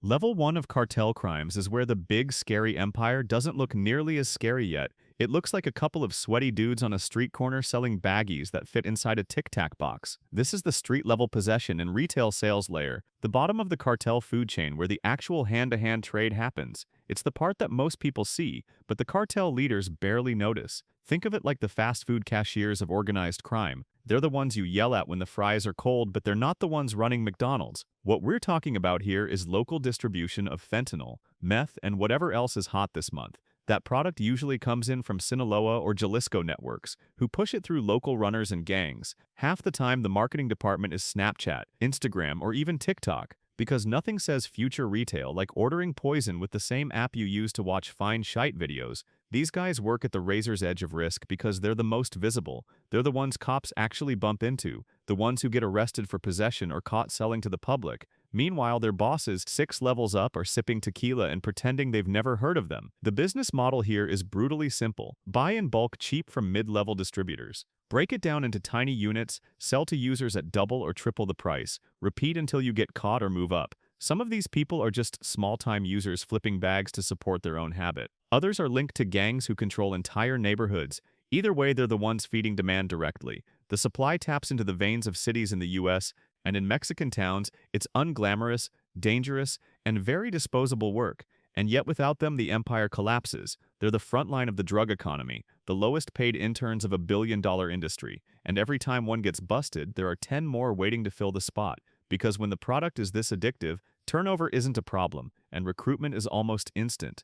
Level 1 of cartel crimes is where the big, scary empire doesn't look nearly as scary yet. It looks like a couple of sweaty dudes on a street corner selling baggies that fit inside a Tic Tac box. This is the street-level possession and retail sales layer, the bottom of the cartel food chain where the actual hand-to-hand trade happens. It's the part that most people see, but the cartel leaders barely notice. Think of it like the fast food cashiers of organized crime. They're the ones you yell at when the fries are cold, but they're not the ones running McDonald's. What we're talking about here is local distribution of fentanyl, meth, and whatever else is hot this month. That product usually comes in from Sinaloa or Jalisco networks, who push it through local runners and gangs. Half the time, the marketing department is Snapchat, Instagram, or even TikTok, because nothing says future retail like ordering poison with the same app you use to watch fine shite videos. These guys work at the razor's edge of risk because they're the most visible. They're the ones cops actually bump into, the ones who get arrested for possession or caught selling to the public. Meanwhile, their bosses, 6 levels up, are sipping tequila and pretending they've never heard of them. The business model here is brutally simple. Buy in bulk cheap from mid-level distributors. Break it down into tiny units, sell to users at double or triple the price. Repeat until you get caught or move up. Some of these people are just small-time users flipping bags to support their own habit. Others are linked to gangs who control entire neighborhoods. Either way, they're the ones feeding demand directly. The supply taps into the veins of cities in the US, and in Mexican towns, it's unglamorous, dangerous, and very disposable work. And yet without them, the empire collapses. They're the front line of the drug economy, the lowest paid interns of a billion-dollar industry. And every time one gets busted, there are 10 more waiting to fill the spot. Because when the product is this addictive, turnover isn't a problem, and recruitment is almost instant.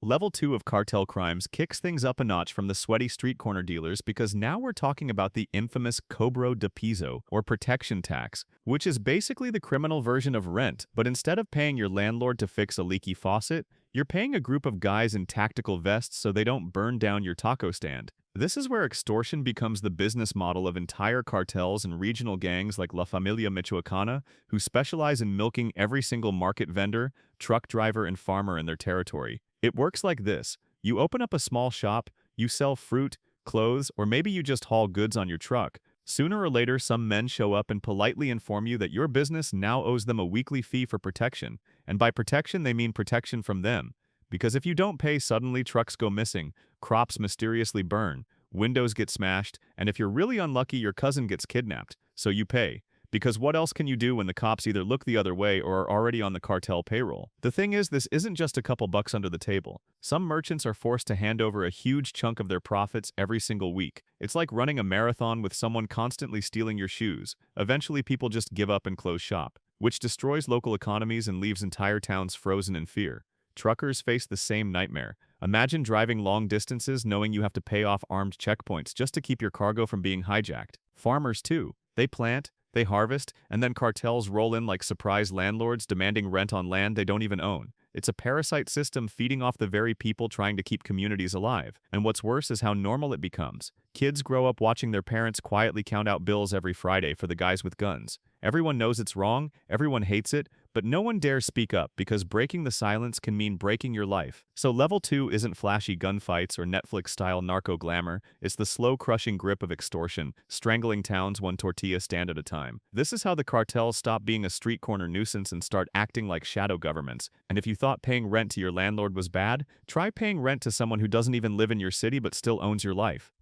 Level 2 of cartel crimes kicks things up a notch from the sweaty street corner dealers because now we're talking about the infamous cobro de piso, or protection tax, which is basically the criminal version of rent, but instead of paying your landlord to fix a leaky faucet, you're paying a group of guys in tactical vests so they don't burn down your taco stand. This is where extortion becomes the business model of entire cartels and regional gangs like La Familia Michoacana, who specialize in milking every single market vendor, truck driver, and farmer in their territory. It works like this. You open up a small shop, you sell fruit, clothes, or maybe you just haul goods on your truck. Sooner or later, some men show up and politely inform you that your business now owes them a weekly fee for protection. And by protection, they mean protection from them. Because if you don't pay, suddenly trucks go missing, crops mysteriously burn, windows get smashed, and if you're really unlucky, your cousin gets kidnapped. So you pay. Because what else can you do when the cops either look the other way or are already on the cartel payroll? The thing is, this isn't just a couple bucks under the table. Some merchants are forced to hand over a huge chunk of their profits every single week. It's like running a marathon with someone constantly stealing your shoes. Eventually, people just give up and close shop, which destroys local economies and leaves entire towns frozen in fear. Truckers face the same nightmare. Imagine driving long distances knowing you have to pay off armed checkpoints just to keep your cargo from being hijacked. Farmers, too. They plant, they harvest, and then cartels roll in like surprise landlords demanding rent on land they don't even own. It's a parasite system feeding off the very people trying to keep communities alive. And what's worse is how normal it becomes. Kids grow up watching their parents quietly count out bills every Friday for the guys with guns. Everyone knows it's wrong, everyone hates it, but no one dares speak up because breaking the silence can mean breaking your life. So level 2 isn't flashy gunfights or Netflix-style narco glamour, it's the slow crushing grip of extortion, strangling towns one tortilla stand at a time. This is how the cartels stop being a street corner nuisance and start acting like shadow governments. And if you thought paying rent to your landlord was bad, try paying rent to someone who doesn't even live in your city but still owns your life.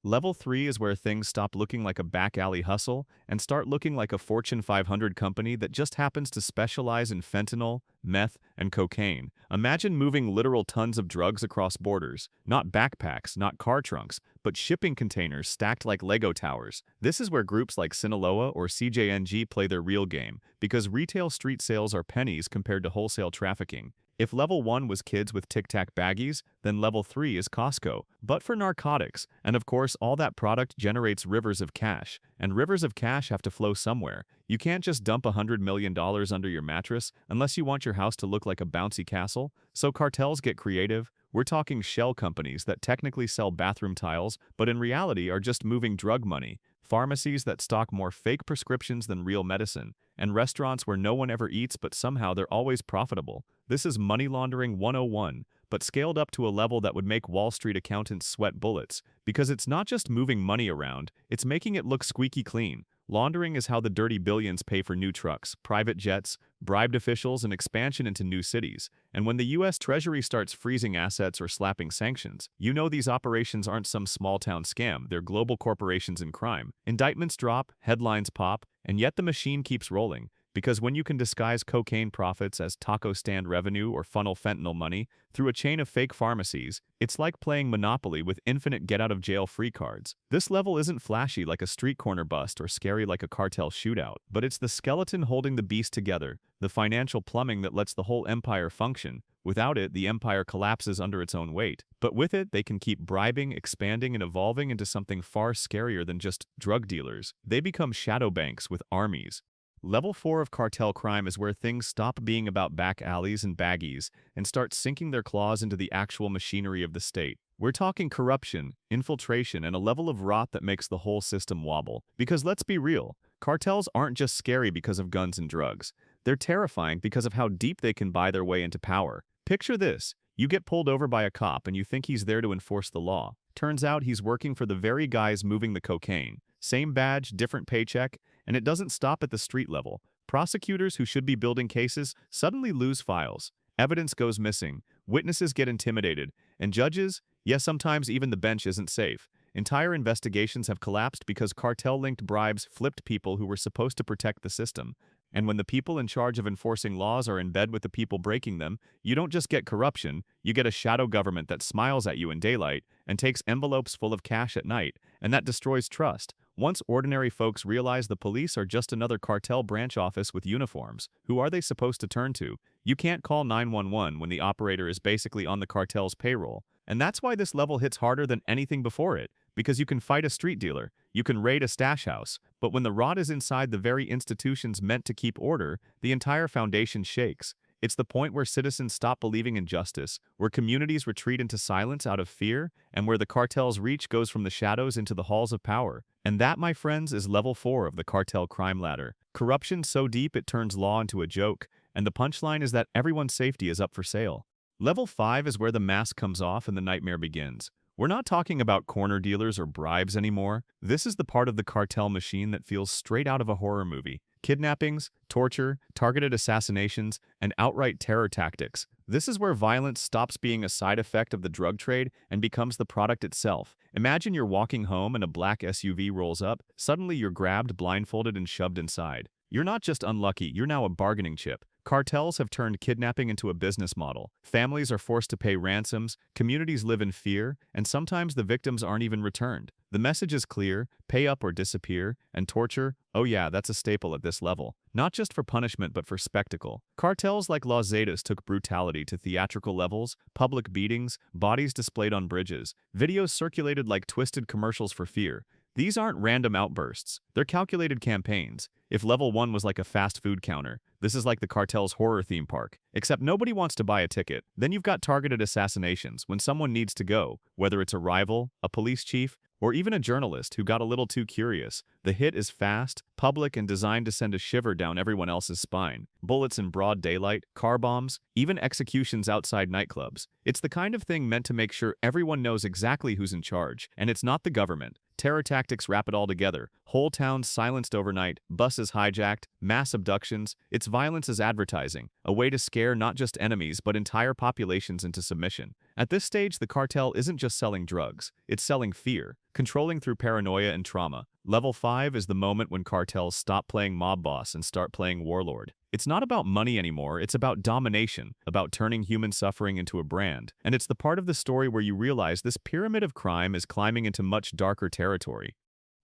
Level 3 is where things stop looking like a back alley hustle and start looking like a Fortune 500 company that just happens to specialize in fentanyl, meth, and cocaine. Imagine moving literal tons of drugs across borders. Not backpacks, not car trunks, but shipping containers stacked like Lego towers. This is where groups like Sinaloa or CJNG play their real game, because retail street sales are pennies compared to wholesale trafficking. If level 1 was kids with Tic Tac baggies, then level 3 is Costco, but for narcotics. And of course, all that product generates rivers of cash, and rivers of cash have to flow somewhere. You can't just dump $100 million under your mattress unless you want your house to look like a bouncy castle. So cartels get creative. We're talking shell companies that technically sell bathroom tiles, but in reality are just moving drug money, pharmacies that stock more fake prescriptions than real medicine, and restaurants where no one ever eats but somehow they're always profitable. This is money laundering 101, but scaled up to a level that would make Wall Street accountants sweat bullets, because it's not just moving money around, it's making it look squeaky clean. Laundering is how the dirty billions pay for new trucks, private jets, bribed officials, and expansion into new cities. And when the US Treasury starts freezing assets or slapping sanctions, you know these operations aren't some small-town scam, they're global corporations in crime. Indictments drop, headlines pop, and yet the machine keeps rolling. Because when you can disguise cocaine profits as taco stand revenue or funnel fentanyl money through a chain of fake pharmacies, it's like playing Monopoly with infinite get-out-of-jail-free cards. This level isn't flashy like a street corner bust or scary like a cartel shootout, but it's the skeleton holding the beast together, the financial plumbing that lets the whole empire function. Without it, the empire collapses under its own weight. But with it, they can keep bribing, expanding, and evolving into something far scarier than just drug dealers. They become shadow banks with armies. Level 4 of cartel crime is where things stop being about back alleys and baggies and start sinking their claws into the actual machinery of the state. We're talking corruption, infiltration, and a level of rot that makes the whole system wobble. Because let's be real, cartels aren't just scary because of guns and drugs. They're terrifying because of how deep they can buy their way into power. Picture this. You get pulled over by a cop and you think he's there to enforce the law. Turns out he's working for the very guys moving the cocaine. Same badge, different paycheck, and it doesn't stop at the street level. Prosecutors who should be building cases suddenly lose files. Evidence goes missing, witnesses get intimidated, and judges, yes, sometimes even the bench isn't safe. Entire investigations have collapsed because cartel-linked bribes flipped people who were supposed to protect the system. And when the people in charge of enforcing laws are in bed with the people breaking them, you don't just get corruption, you get a shadow government that smiles at you in daylight and takes envelopes full of cash at night, and that destroys trust. Once ordinary folks realize the police are just another cartel branch office with uniforms, who are they supposed to turn to? You can't call 911 when the operator is basically on the cartel's payroll. And that's why this level hits harder than anything before it, because you can fight a street dealer, you can raid a stash house, but when the rot is inside the very institutions meant to keep order, the entire foundation shakes. It's the point where citizens stop believing in justice, where communities retreat into silence out of fear, and where the cartel's reach goes from the shadows into the halls of power. And that, my friends, is level 4 of the cartel crime ladder. Corruption so deep it turns law into a joke, and the punchline is that everyone's safety is up for sale. Level 5 is where the mask comes off and the nightmare begins. We're not talking about corner dealers or bribes anymore. This is the part of the cartel machine that feels straight out of a horror movie. Kidnappings, torture, targeted assassinations, and outright terror tactics. This is where violence stops being a side effect of the drug trade and becomes the product itself. Imagine you're walking home and a black SUV rolls up. Suddenly you're grabbed, blindfolded, and shoved inside. You're not just unlucky, you're now a bargaining chip. Cartels have turned kidnapping into a business model. Families are forced to pay ransoms, communities live in fear, and sometimes the victims aren't even returned. The message is clear: pay up or disappear, and torture, oh yeah, that's a staple at this level. Not just for punishment but for spectacle. Cartels like Los Zetas took brutality to theatrical levels, public beatings, bodies displayed on bridges, videos circulated like twisted commercials for fear. These aren't random outbursts, they're calculated campaigns. If level 1 was like a fast food counter, this is like the cartel's horror theme park. Except nobody wants to buy a ticket. Then you've got targeted assassinations when someone needs to go, whether it's a rival, a police chief, or even a journalist who got a little too curious. The hit is fast, public, and designed to send a shiver down everyone else's spine. Bullets in broad daylight, car bombs, even executions outside nightclubs. It's the kind of thing meant to make sure everyone knows exactly who's in charge, and it's not the government. Terror tactics wrap it all together. Whole towns silenced overnight, buses hijacked, mass abductions. It's violence as advertising, a way to scare not just enemies but entire populations into submission. At this stage, the cartel isn't just selling drugs, it's selling fear, controlling through paranoia and trauma. Level 5 is the moment when cartels stop playing mob boss and start playing warlord. It's not about money anymore, it's about domination, about turning human suffering into a brand. And it's the part of the story where you realize this pyramid of crime is climbing into much darker territory.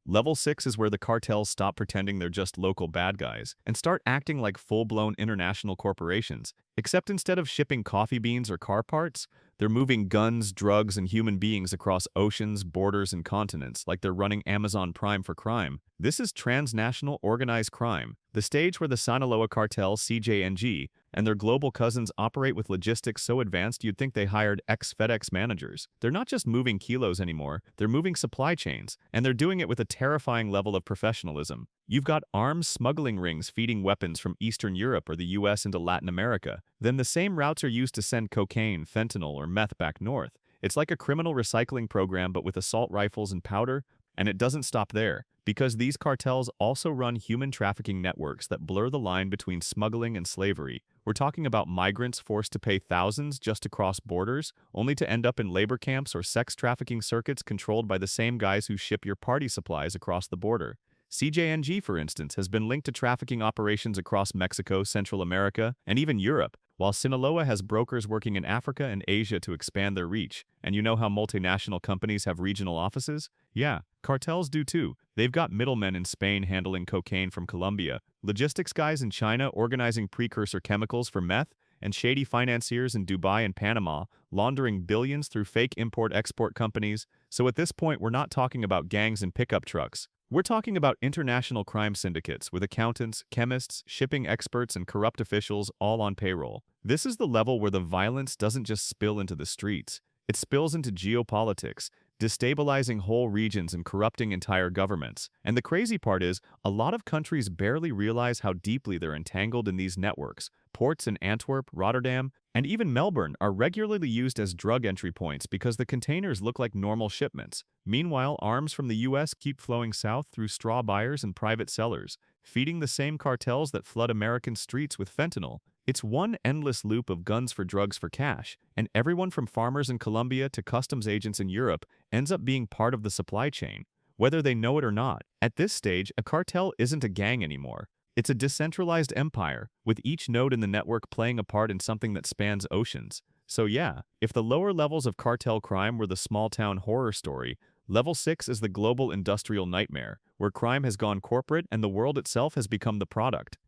Level 6 is where the cartels stop pretending they're just local bad guys and start acting like full-blown international corporations. Except instead of shipping coffee beans or car parts, they're moving guns, drugs, and human beings across oceans, borders, and continents like they're running Amazon Prime for crime. This is transnational organized crime, the stage where the Sinaloa cartel CJNG and their global cousins operate with logistics so advanced you'd think they hired ex-FedEx managers. They're not just moving kilos anymore, they're moving supply chains, and they're doing it with a terrifying level of professionalism. You've got arms smuggling rings feeding weapons from Eastern Europe or the US into Latin America. Then the same routes are used to send cocaine, fentanyl, or meth back north. It's like a criminal recycling program but with assault rifles and powder. And it doesn't stop there. Because these cartels also run human trafficking networks that blur the line between smuggling and slavery. We're talking about migrants forced to pay thousands just to cross borders, only to end up in labor camps or sex trafficking circuits controlled by the same guys who ship your party supplies across the border. CJNG, for instance, has been linked to trafficking operations across Mexico, Central America, and even Europe, while Sinaloa has brokers working in Africa and Asia to expand their reach. And you know how multinational companies have regional offices? Yeah, cartels do too. They've got middlemen in Spain handling cocaine from Colombia, logistics guys in China organizing precursor chemicals for meth, and shady financiers in Dubai and Panama laundering billions through fake import-export companies. So at this point, we're not talking about gangs and pickup trucks. We're talking about international crime syndicates with accountants, chemists, shipping experts, and corrupt officials all on payroll. This is the level where the violence doesn't just spill into the streets. It spills into geopolitics, destabilizing whole regions and corrupting entire governments. And the crazy part is, a lot of countries barely realize how deeply they're entangled in these networks. Ports in Antwerp, Rotterdam, and even Melbourne are regularly used as drug entry points because the containers look like normal shipments. Meanwhile, arms from the US keep flowing south through straw buyers and private sellers, feeding the same cartels that flood American streets with fentanyl. It's one endless loop of guns for drugs for cash, and everyone from farmers in Colombia to customs agents in Europe ends up being part of the supply chain, whether they know it or not. At this stage, a cartel isn't a gang anymore. It's a decentralized empire, with each node in the network playing a part in something that spans oceans. So yeah, if the lower levels of cartel crime were the small-town horror story, Level 6 is the global industrial nightmare, where crime has gone corporate and the world itself has become the product.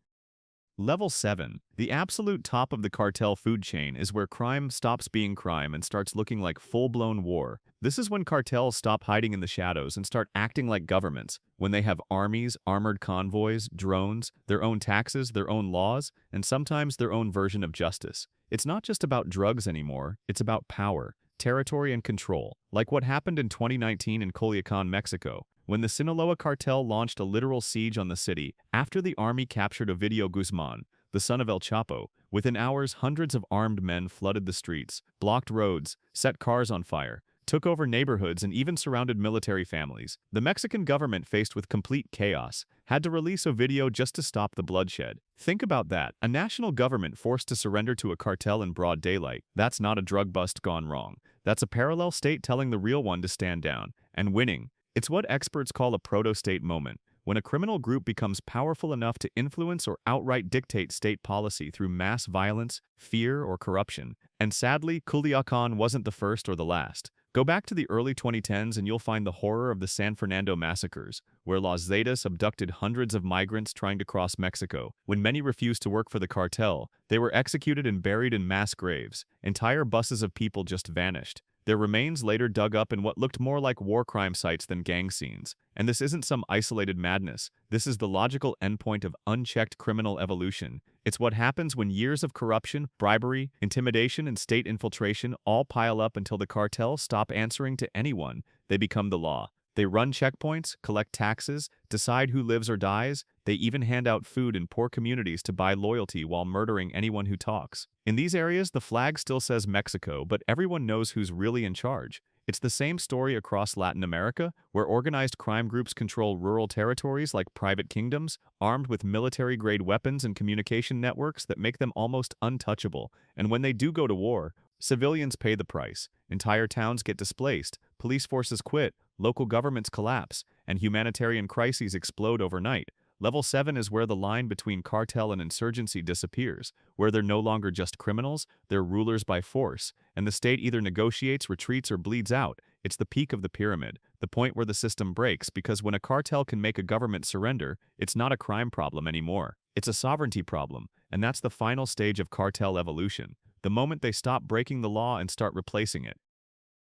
Level 7, the absolute top of the cartel food chain, is where crime stops being crime and starts looking like full-blown war. This is when cartels stop hiding in the shadows and start acting like governments, when they have armies, armored convoys, drones, their own taxes, their own laws, and sometimes their own version of justice. It's not just about drugs anymore, it's about power, territory, and control, like what happened in 2019 in Culiacan, Mexico, when the Sinaloa cartel launched a literal siege on the city after the army captured Ovidio Guzman, the son of El Chapo. Within hours, hundreds of armed men flooded the streets, blocked roads, set cars on fire, took over neighborhoods, and even surrounded military families. The Mexican government, faced with complete chaos, had to release Ovidio just to stop the bloodshed. Think about that, a national government forced to surrender to a cartel in broad daylight. That's not a drug bust gone wrong. That's a parallel state telling the real one to stand down, and winning. It's what experts call a proto-state moment, when a criminal group becomes powerful enough to influence or outright dictate state policy through mass violence, fear, or corruption. And sadly, Culiacan wasn't the first or the last. Go back to the early 2010s and you'll find the horror of the San Fernando massacres, where Los Zetas abducted hundreds of migrants trying to cross Mexico. When many refused to work for the cartel, they were executed and buried in mass graves. Entire buses of people just vanished. Their remains later dug up in what looked more like war crime sites than gang scenes. And this isn't some isolated madness. This is the logical endpoint of unchecked criminal evolution. It's what happens when years of corruption, bribery, intimidation, and state infiltration all pile up until the cartels stop answering to anyone. They become the law. They run checkpoints, collect taxes, decide who lives or dies. They even hand out food in poor communities to buy loyalty while murdering anyone who talks. In these areas, the flag still says Mexico, but everyone knows who's really in charge. It's the same story across Latin America, where organized crime groups control rural territories like private kingdoms, armed with military-grade weapons and communication networks that make them almost untouchable. And when they do go to war, civilians pay the price. Entire towns get displaced, police forces quit, local governments collapse, and humanitarian crises explode overnight. Level 7 is where the line between cartel and insurgency disappears, where they're no longer just criminals, they're rulers by force, and the state either negotiates, retreats, or bleeds out. It's the peak of the pyramid, the point where the system breaks, because when a cartel can make a government surrender, it's not a crime problem anymore. It's a sovereignty problem, and that's the final stage of cartel evolution, the moment they stop breaking the law and start replacing it.